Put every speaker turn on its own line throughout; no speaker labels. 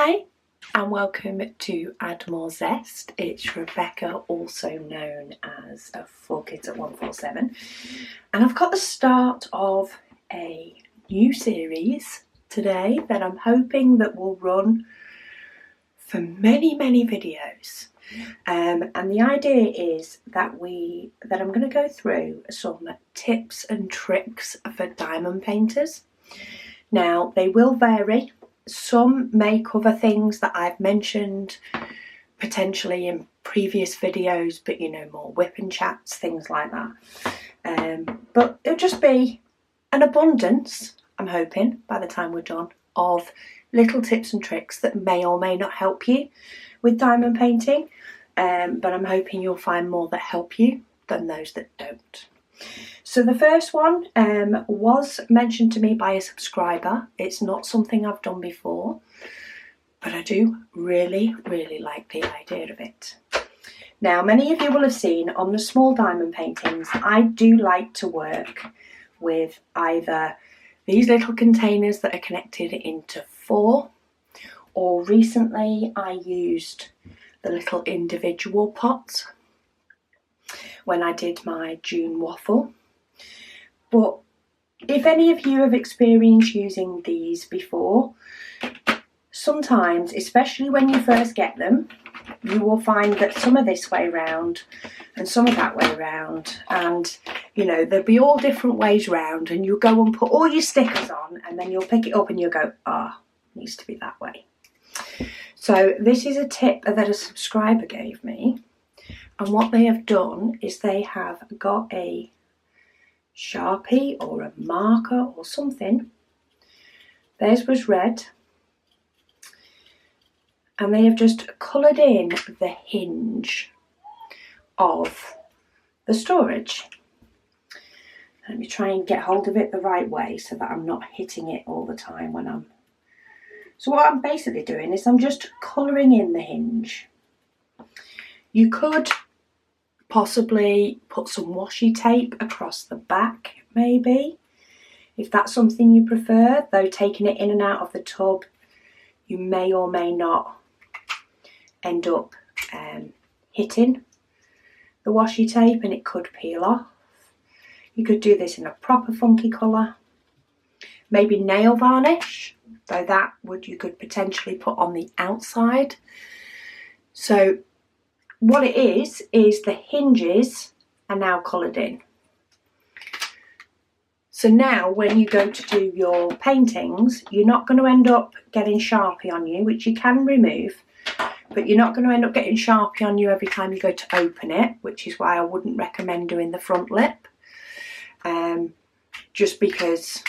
Hi and welcome to Add More Zest. It's Rebecca, also known as 4Kids at 147, and I've got the start of a new series today that I'm hoping that will run for many videos. And the idea is that I'm going to go through some tips and tricks for diamond painters. Now they will vary. Some may cover things that I've mentioned potentially in previous videos, but more whip and chats, things like that. But it'll just be an abundance, I'm hoping, by the time we're done, of little tips and tricks that may or may not help you with diamond painting. But I'm hoping you'll find more that help you than those that don't. So the first one was mentioned to me by a subscriber. It's not something I've done before, but I do really like the idea of it. Now, many of you will have seen on the small diamond paintings, I do like to work with either these little containers that are connected into 4, or recently I used the little individual pots when I did my June waffle. But if any of you have experienced using these before, sometimes, especially when you first get them, you will find that some are this way round and some are that way round, and there'll be all different ways round, and you'll go and put all your stickers on, and then you'll pick it up and you'll go, it needs to be that way. So this is a tip that a subscriber gave me, and what they have done is they have got a Sharpie or a marker or something. Theirs was red, and they have just coloured in the hinge of the storage. Let me try and get hold of it the right way so that I'm not hitting it all the time when I'm... So what I'm basically doing is I'm just colouring in the hinge. You could possibly put some washi tape across the back, maybe, if that's something you prefer, though taking it in and out of the tub, you may or may not end up hitting the washi tape and it could peel off. You could do this in a proper funky colour. Maybe nail varnish, though that you could potentially put on the outside. So what it is the hinges are now coloured in. So now when you go to do your paintings, you're not going to end up getting Sharpie on you, which you can remove, but you're not going to end up getting Sharpie on you every time you go to open it, which is why I wouldn't recommend doing the front lip. Just because,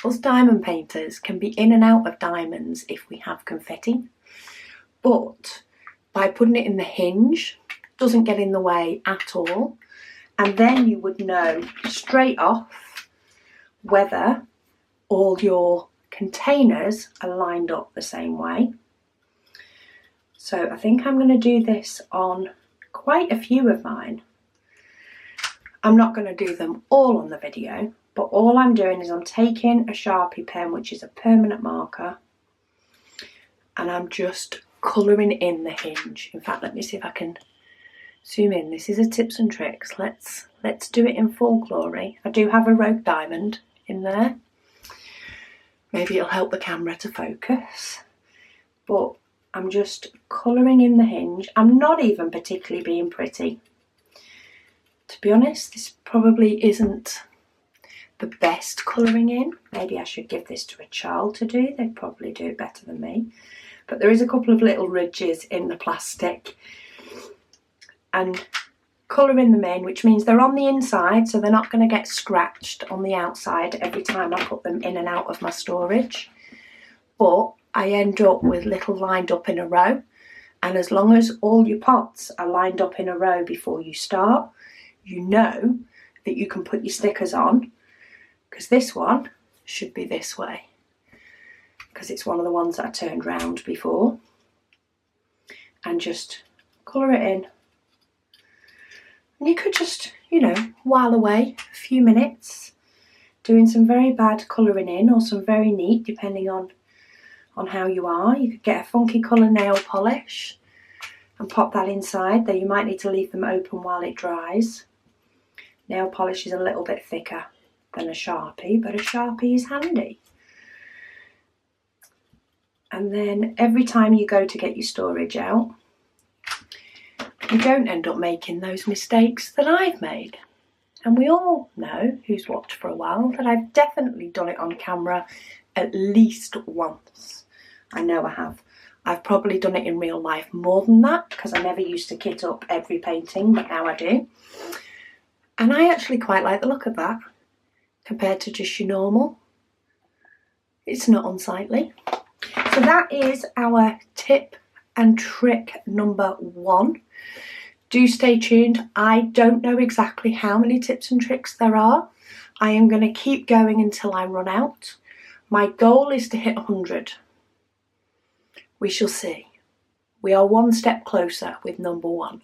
us diamond painters can be in and out of diamonds if we have confetti. But by putting it in the hinge, it doesn't get in the way at all. And then you would know straight off whether all your containers are lined up the same way. So I think I'm going to do this on quite a few of mine. I'm not going to do them all on the video, but all I'm doing is I'm taking a Sharpie pen, which is a permanent marker, and I'm just colouring in the hinge. In fact, let me see if I can zoom in. This is a tips and tricks. Let's do it in full glory. I do have a rogue diamond in there. Maybe it'll help the camera to focus. But I'm just colouring in the hinge. I'm not even particularly being pretty. To be honest, this probably isn't the best colouring in. Maybe I should give this to a child to do. They'd probably do it better than me. But there is a couple of little ridges in the plastic, and colouring them in, which means they're on the inside, so they're not going to get scratched on the outside every time I put them in and out of my storage. But I end up with little lined up in a row, and as long as all your pots are lined up in a row before you start, you know that you can put your stickers on, because this one should be this way, because it's one of the ones that I turned round before, and just colour it in. And you could just, while away a few minutes doing some very bad colouring in or some very neat, depending on on how you are. You could get a funky colour nail polish and pop that inside, though you might need to leave them open while it dries. Nail polish is a little bit thicker than a Sharpie, but a Sharpie is handy. And then every time you go to get your storage out, you don't end up making those mistakes that I've made. And we all know, who's watched for a while, that I've definitely done it on camera at least once. I know I have. I've probably done it in real life more than that, because I never used to kit up every painting, but now I do. And I actually quite like the look of that, compared to just your normal. It's not unsightly. So that is our tip and trick number 1. Do stay tuned. I don't know exactly how many tips and tricks there are. I am going to keep going until I run out. My goal is to hit 100. We shall see. We are one step closer with number 1.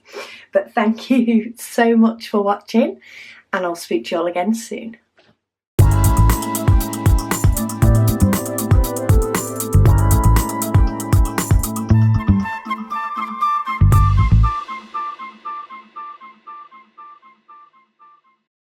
But thank you so much for watching, and I'll speak to you all again soon.